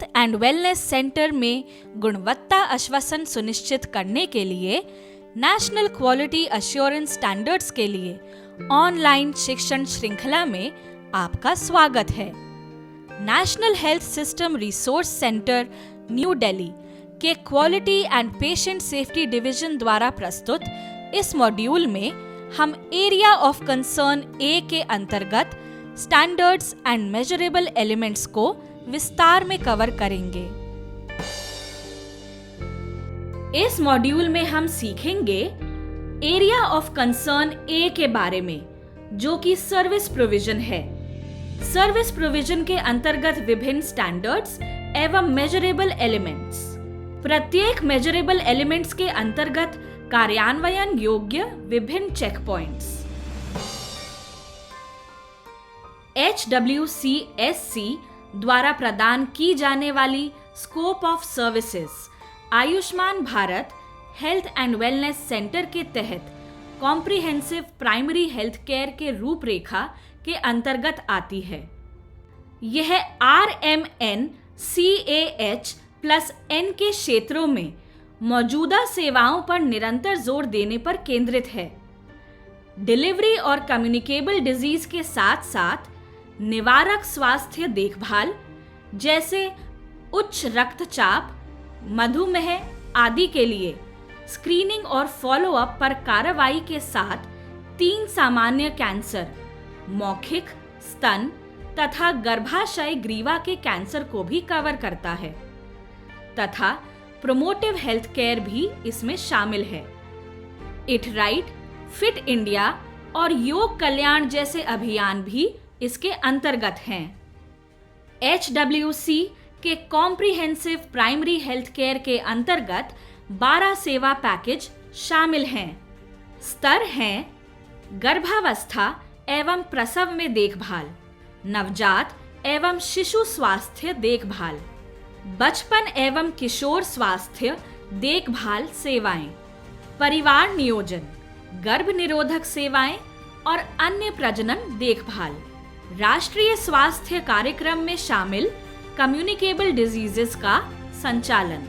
Health and wellness centre में गुणवत्ता आश्वासन सुनिश्चित करने के लिए नेशनल क्वालिटी एश्योरेंस स्टैंडर्ड्स के लिए ऑनलाइन शिक्षण श्रृंखला में आपका स्वागत है। National health system resource centre new Delhi के quality and patient safety division द्वारा प्रस्तुत इस मॉड्यूल में हम एरिया ऑफ कंसर्न ए के अंतर्गत स्टैंडर्ड्स एंड मेजरेबल एलिमेंट्स को विस्तार में कवर करेंगे। इस मॉड्यूल में हम सीखेंगे एरिया ऑफ कंसर्न ए के बारे में, जो कि सर्विस प्रोविजन है। सर्विस प्रोविजन के अंतर्गत विभिन्न स्टैंडर्ड्स एवं मेजरेबल एलिमेंट्स। प्रत्येक मेजरेबल एलिमेंट्स के अंतर्गत कार्यान्वयन योग्य विभिन्न चेक पॉइंट्स। HWCSC द्वारा प्रदान की जाने वाली scope of services Ayushman Bharat health and wellness centre के तहत कॉम्प्रिहेंसिव प्राइमरी हेल्थ केयर के रूपरेखा के अंतर्गत आती है। यह RMN CAH+N के क्षेत्रों में मौजूदा सेवाओं पर निरंतर जोर देने पर केंद्रित है। डिलीवरी और कम्युनिकेबल डिजीज के साथ साथ निवारक स्वास्थ्य देखभाल जैसे उच्च रक्तचाप, मधुमेह आदि के लिए स्क्रीनिंग और फॉलोअप पर कार्रवाई के साथ 3 सामान्य कैंसर, मौखिक, स्तन तथा गर्भाशय ग्रीवा के कैंसर को भी कवर करता है तथा प्रोमोटिव हेल्थ केयर भी इसमें शामिल है। इट राइट, फिट इंडिया और योग कल्याण जैसे अभियान भी इसके अंतर्गत हैं। HWC के कॉम्प्रिहेंसिव प्राइमरी हेल्थ केयर के अंतर्गत 12 सेवा पैकेज शामिल हैं। स्तर हैं गर्भावस्था एवं प्रसव में देखभाल, नवजात एवं शिशु स्वास्थ्य देखभाल, बचपन एवं किशोर स्वास्थ्य देखभाल सेवाएं, परिवार नियोजन, गर्भ निरोधक सेवाएं और अन्य प्रजनन देखभाल। राष्ट्रीय स्वास्थ्य कार्यक्रम में शामिल कम्युनिकेबल डिजीजेस का संचालन,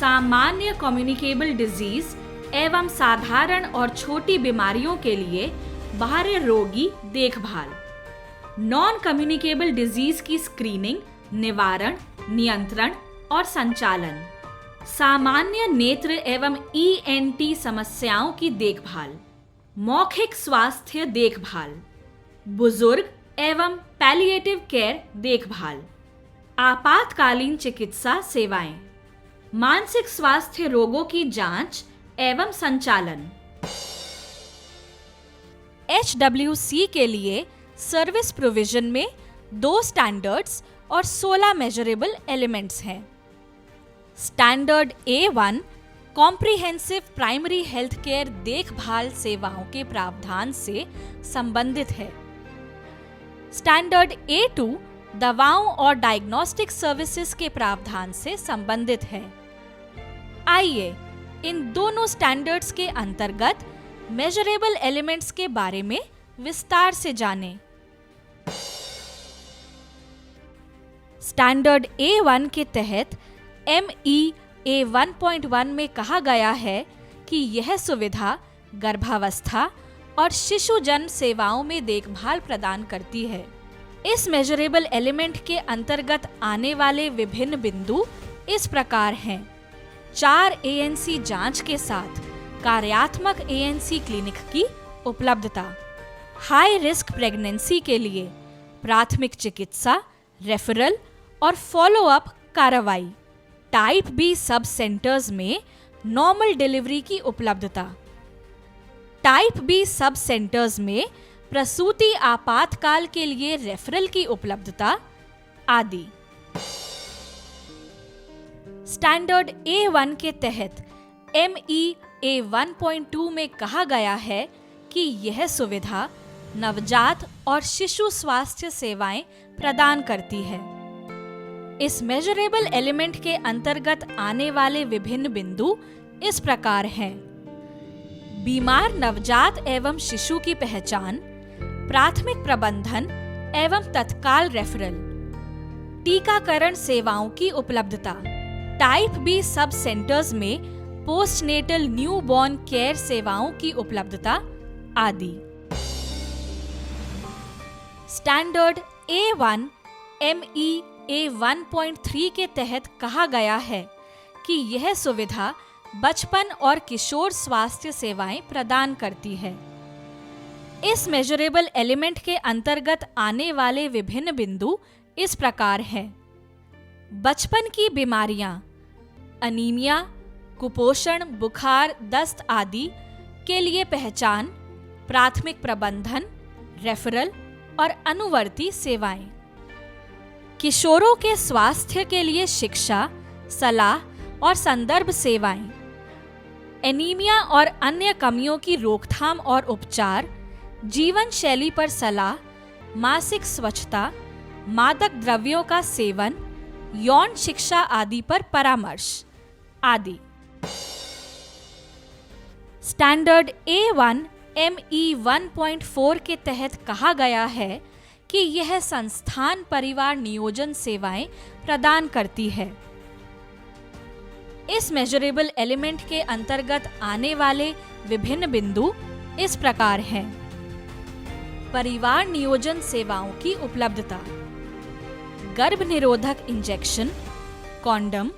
सामान्य कम्युनिकेबल डिजीज एवं साधारण और छोटी बीमारियों के लिए बाह्य रोगी देखभाल, नॉन कम्युनिकेबल डिजीज की स्क्रीनिंग, निवारण, नियंत्रण और संचालन, सामान्य नेत्र एवं ENT समस्याओं की देखभाल, मौखिक स्वास्थ्य देखभाल, बुजुर्ग एवं पैलिएटिव केयर देखभाल, आपातकालीन चिकित्सा सेवाएं, मानसिक स्वास्थ्य रोगों की जांच एवं संचालन। HWC के लिए सर्विस प्रोविजन में 2 स्टैंडर्ड्स और 16 मेजरेबल एलिमेंट्स हैं। Standard A1 comprehensive primary health care देखभाल सेवाओं के प्रावधान से संबंधित है। स्टैंडर्ड A2 दवाओं और डायग्नोस्टिक सर्विसेज के प्रावधान से संबंधित है। आइए इन दोनों स्टैंडर्ड्स के अंतर्गत मेजरेबल एलिमेंट्स के बारे में विस्तार से जानें। स्टैंडर्ड A1 के तहत MEA 1.1 में कहा गया है कि यह सुविधा गर्भावस्था और शिशु जन्म सेवाओं में देखभाल प्रदान करती है। इस मेजरेबल एलिमेंट के अंतर्गत आने वाले विभिन्न बिंदु इस प्रकार हैं। 4 ANC जांच के साथ कार्यात्मक ANC क्लिनिक की उपलब्धता, हाई रिस्क प्रेगनेंसी के लिए प्राथमिक चिकित्सा, रेफरल और फॉलोअप कार्रवाई, टाइप B सब सेंटर्स में नॉर्मल डिलीवरी की उपलब्धता, टाइप B सब सेंटर्स में प्रसूति आपातकाल के लिए रेफरल की उपलब्धता आदि। स्टैंडर्ड A1 के तहत MEA 1.2 में कहा गया है कि यह सुविधा नवजात और शिशु स्वास्थ्य सेवाएं प्रदान करती है। इस मेजरेबल एलिमेंट के अंतर्गत आने वाले विभिन्न बिंदु इस प्रकार हैं। बीमार नवजात एवं शिशु की पहचान, प्राथमिक प्रबंधन एवं तत्काल रेफरल, टीकाकरण सेवाओं की उपलब्धता, टाइप बी सब सेंटर्स में पोस्टनेटल न्यूबॉर्न केयर सेवाओं की उपलब्धता आदि। स्टैंडर्ड A1 MEA 1.3 के तहत कहा गया है कि यह सुविधा बचपन और किशोर स्वास्थ्य सेवाएं प्रदान करती है। इस मेजरेबल एलिमेंट के अंतर्गत आने वाले विभिन्न बिंदु इस प्रकार हैं। बचपन की बीमारियां, अनीमिया, कुपोषण, बुखार, दस्त आदि के लिए पहचान, प्राथमिक प्रबंधन, रेफरल और अनुवर्ती सेवाएं। किशोरों के स्वास्थ्य के लिए शिक्षा, सलाह और संदर्भ सेवाएं। एनीमिया और अन्य कमियों की रोकथाम और उपचार, जीवन शैली पर सलाह, मासिक स्वच्छता, मादक द्रव्यों का सेवन, यौन शिक्षा आदि पर परामर्श आदि। स्टैंडर्ड A1 ME 1.4 के तहत कहा गया है कि यह संस्थान परिवार नियोजन सेवाएं प्रदान करती है। इस मेजरेबल एलिमेंट के अंतर्गत आने वाले विभिन्न बिंदु इस प्रकार हैं। परिवार नियोजन सेवाओं की उपलब्धता, गर्भ निरोधक इंजेक्शन, कॉन्डम,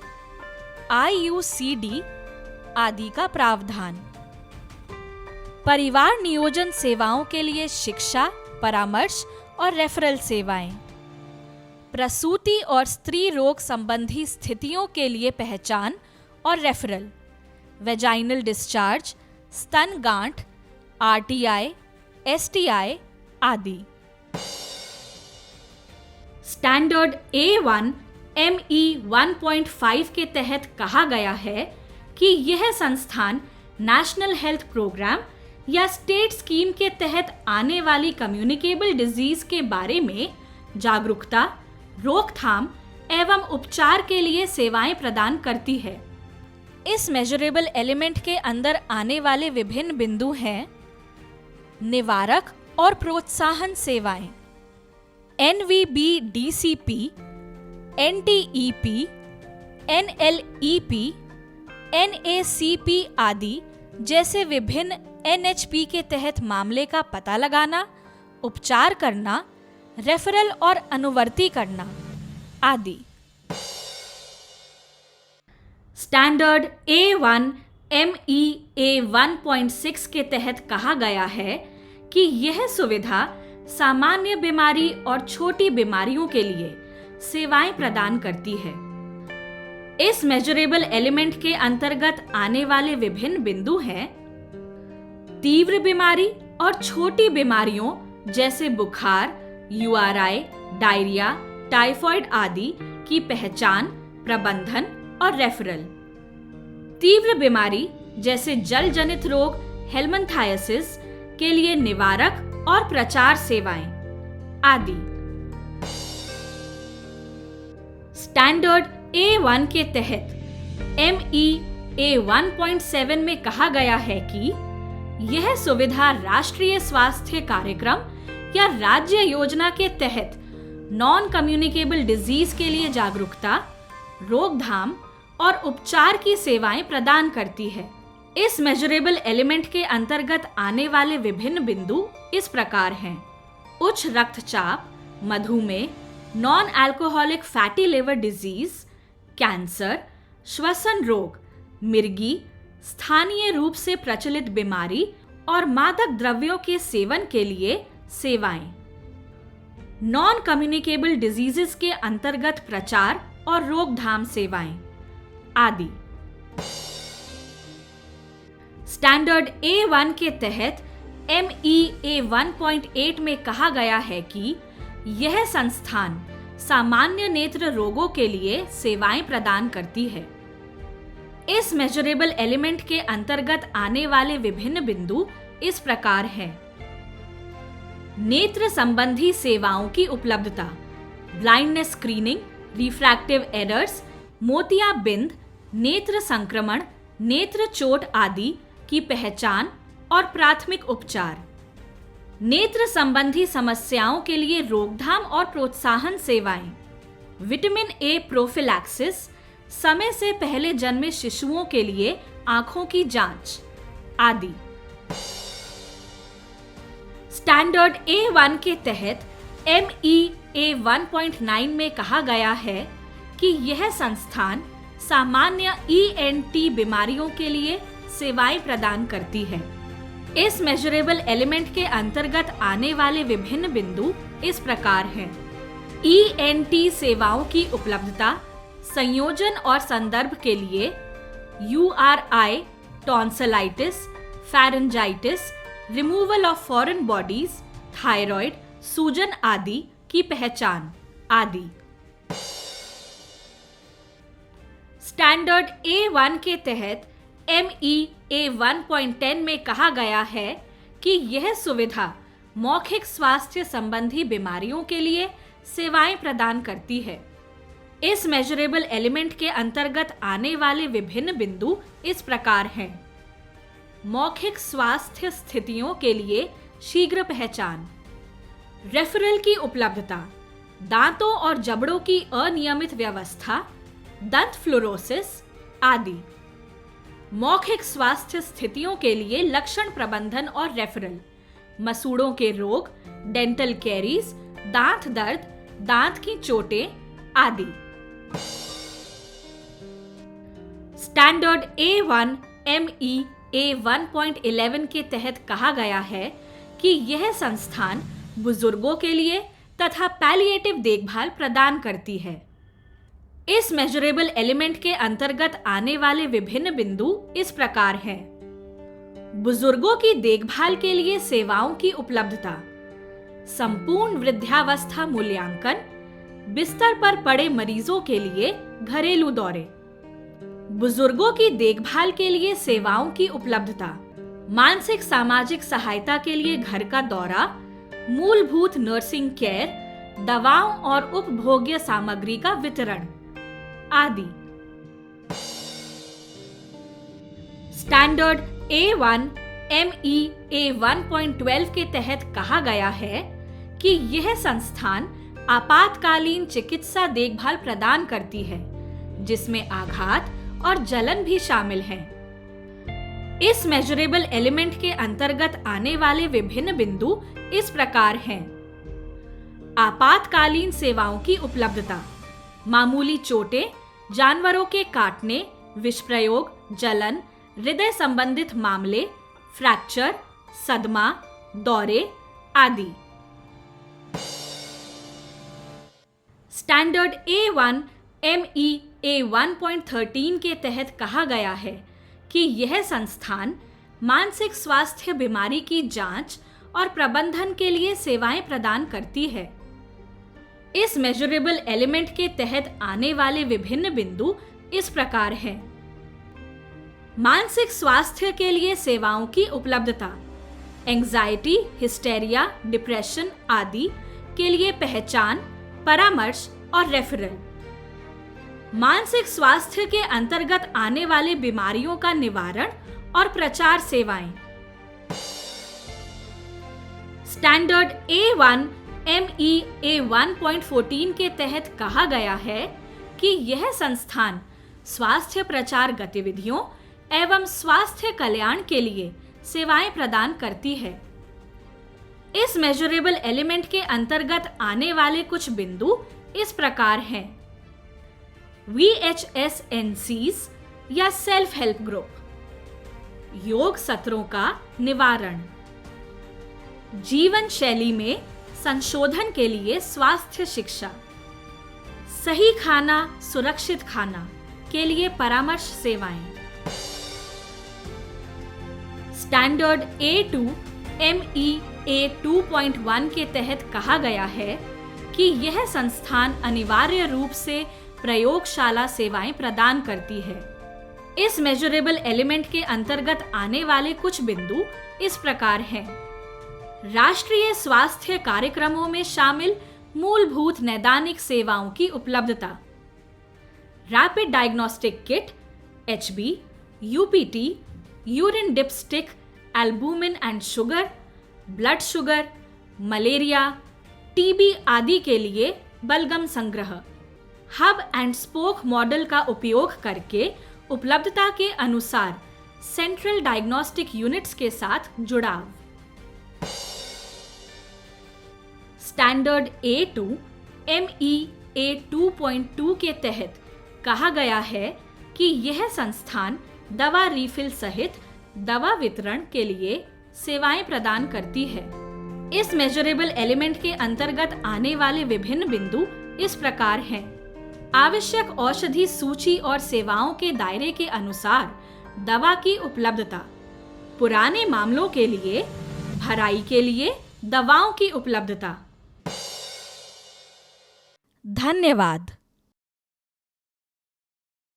IUCD आदि का प्रावधान। परिवार नियोजन सेवाओं के लिए शिक्षा, परामर्श और रेफरल सेवाएं। प्रसूति और स्त्री रोग संबंधी स्थितियों के लिए पहचान और रेफरल, वेजाइनल डिस्चार्ज, स्तन गांठ, RTI, STI आदि। स्टैंडर्ड A1 ME 1.5 के तहत कहा गया है कि यह संस्थान नेशनल हेल्थ प्रोग्राम या स्टेट स्कीम के तहत आने वाली कम्युनिकेबल डिजीज के बारे में जागरूकता, रोकथाम एवं उपचार के लिए सेवाएं प्रदान करती है। इस मेजरेबल एलिमेंट के अंदर आने वाले विभिन्न बिंदु हैं। निवारक और प्रोत्साहन सेवाएं, NVBDCP, NTEP, NLEP, NACP आदि जैसे विभिन्न NHP के तहत मामले का पता लगाना, उपचार करना, रेफरल और अनुवर्ती करना आदि। स्टैंडर्ड A1 MEA 1.6 के तहत कहा गया है कि यह सुविधा सामान्य बीमारी और छोटी बीमारियों के लिए सेवाएं प्रदान करती है। इस मेजरेबल एलिमेंट के अंतर्गत आने वाले विभिन्न बिंदु हैं। तीव्र बीमारी और छोटी बीमारियों जैसे बुखार, URI, डायरिया, टाइफाइड आदि की पहचान, प्रबंधन और रेफरल। तीव्र बीमारी जैसे जल जनित रोग, हेलमंथाइसिस के लिए निवारक और प्रचार सेवाएं आदि। स्टैंडर्ड A1 के तहत MEA 1.7 में कहा गया है कि यह सुविधा राष्ट्रीय स्वास्थ्य कार्यक्रम या राज्य योजना के तहत नॉन कम्युनिकेबल डिजीज के लिए जागरूकता, रोकथाम और उपचार की सेवाएं प्रदान करती है। इस मेजरेबल एलिमेंट के अंतर्गत आने वाले विभिन्न बिंदु इस प्रकार हैं। उच्च रक्तचाप, मधुमेह, non alcoholic fatty liver disease, cancer, श्वसन रोग, मिर्गी, स्थानीय रूप से प्रचलित बीमारी और मादक द्रव्यों के सेवन के लिए सेवाएं। नॉन कम्युनिकेबल डिजीजेस के अंतर्गत प्रचार और रोकथाम सेवाएं आदि। स्टैंडर्ड A1 के तहत MEA 1.8 में कहा गया है कि यह संस्थान सामान्य नेत्र रोगों के लिए सेवाएं प्रदान करती है। इस मेजरेबल एलिमेंट के अंतर्गत आने वाले विभिन्न बिंदु इस प्रकार हैं। नेत्र संबंधी सेवाओं की उपलब्धता, ब्लाइंडनेस स्क्रीनिंग, रिफ्रैक्टिव एरर्स, मोतियाबिंद, नेत्र संक्रमण, नेत्र चोट आदि की पहचान और प्राथमिक उपचार। नेत्र संबंधी समस्याओं के लिए रोकथाम और प्रोत्साहन सेवाएं, विटामिन ए प्रोफिलैक्सिस, समय से पहले जन्मे शिशुओं के लिए आंखों की जांच आदि। स्टैंडर्ड A1 के तहत MEA 1.9 में कहा गया है कि यह संस्थान सामान्य ENT बीमारियों के लिए सेवाएं प्रदान करती है। इस मेजरेबल एलिमेंट के अंतर्गत आने वाले विभिन्न बिंदु इस प्रकार हैं। ENT सेवाओं की उपलब्धता, संयोजन और संदर्भ के लिए URI, tonsillitis, pharyngitis, removal of foreign bodies, thyroid, सूजन आदि की पहचान आदि। स्टैंडर्ड A1 के तहत MEA 1.10 में कहा गया है कि यह सुविधा मौखिक स्वास्थ्य संबंधी बीमारियों के लिए सेवाएं प्रदान करती है। इस मेजरेबल एलिमेंट के अंतर्गत आने वाले विभिन्न बिंदु इस प्रकार हैं। मौखिक स्वास्थ्य स्थितियों के लिए शीघ्र पहचान, रेफरल की उपलब्धता, दांतों और जबड़ों की अनियमित व्यवस्था, दंत फ्लोरोसिस आदि। मौखिक स्वास्थ्य स्थितियों के लिए लक्षण प्रबंधन और रेफरल, मसूड़ों के रोग, डेंटल कैरीज, दांत दर्द, दांत की चोटें आदि। स्टैंडर्ड A1 MEA 1.11 के तहत कहा गया है कि यह संस्थान बुजुर्गों के लिए तथा पैलिएटिव देखभाल प्रदान करती है। इस मेजरेबल एलिमेंट के अंतर्गत आने वाले विभिन्न बिंदु इस प्रकार हैं। बुजुर्गों की देखभाल के लिए सेवाओं की उपलब्धता, संपूर्ण वृद्धावस्था मूल्यांकन, बिस्तर पर पड़े मरीजों के लिए घरेलू दौरे। बुजुर्गों की देखभाल के लिए सेवाओं की उपलब्धता, मानसिक सामाजिक सहायता के लिए घर का दौरा, मूलभूत नर्सिंग केयर, दवाओं और उपभोग्य सामग्री का वितरण आदि। स्टैंडर्ड A1 MEA 1.12 के तहत कहा गया है कि यह संस्थान आपातकालीन चिकित्सा देखभाल प्रदान करती है, जिसमें आघात और जलन भी शामिल हैं। इस मेजरेबल एलिमेंट के अंतर्गत आने वाले विभिन्न बिंदु इस प्रकार हैं। आपातकालीन सेवाओं की उपलब्धता, मामूली चोटें, जानवरों के काटने, विष प्रयोग, जलन, हृदय संबंधित मामले, फ्रैक्चर, सदमा, दौरे आदि। स्टैंडर्ड A1 MEA 1.13 के तहत कहा गया है कि यह संस्थान मानसिक स्वास्थ्य बीमारी की जांच और प्रबंधन के लिए सेवाएं प्रदान करती है। इस मेजरेबल एलिमेंट के तहत आने वाले विभिन्न बिंदु इस प्रकार हैं। मानसिक स्वास्थ्य के लिए सेवाओं की उपलब्धता, एंजाइटी, हिस्टेरिया, डिप्रेशन आदि के लिए पहचान, परामर्श और रेफरल। मानसिक स्वास्थ्य के अंतर्गत आने वाले बीमारियों का निवारण और प्रचार सेवाएं। स्टैंडर्ड A1 MEA 1.14 के तहत कहा गया है कि यह संस्थान स्वास्थ्य प्रचार गतिविधियों एवं स्वास्थ्य कल्याण के लिए सेवाएं प्रदान करती है। इस मेजरेबल एलिमेंट के अंतर्गत आने वाले कुछ बिंदु इस प्रकार हैं। VHSNCs या सेल्फ हेल्प ग्रुप, योग सत्रों का निवारण, जीवन शैली में संशोधन के लिए स्वास्थ्य शिक्षा, सही खाना, सुरक्षित खाना के लिए परामर्श सेवाएं। स्टैंडर्ड A2 MEA 2.1 के तहत कहा गया है कि यह संस्थान अनिवार्य रूप से प्रयोगशाला सेवाएं प्रदान करती है। इस मेजरेबल एलिमेंट के अंतर्गत आने वाले कुछ बिंदु इस प्रकार हैं। राष्ट्रीय स्वास्थ्य कार्यक्रमों में शामिल मूलभूत नैदानिक सेवाओं की उपलब्धता, rapid diagnostic kit, HB, UPT, urine dipstick, albumin and sugar, blood sugar, malaria, TB आदि के लिए बलगम संग्रह, हब एंड स्पोक मॉडल का उपयोग करके उपलब्धता के अनुसार सेंट्रल डायग्नोस्टिक यूनिट्स के साथ जुड़ाव। स्टैंडर्ड A2 MEA 2.2 के तहत कहा गया है कि यह संस्थान दवा रिफिल सहित दवा वितरण के लिए सेवाएं प्रदान करती है। इस मेजरेबल एलिमेंट के अंतर्गत आने वाले विभिन्न बिंदु इस प्रकार हैं: आवश्यक औषधि सूची और सेवाओं के दायरे के अनुसार दवा की उपलब्धता, पुराने मामलों के लिए भराई के लिए दवाओं की उपलब्धता। धन्यवाद।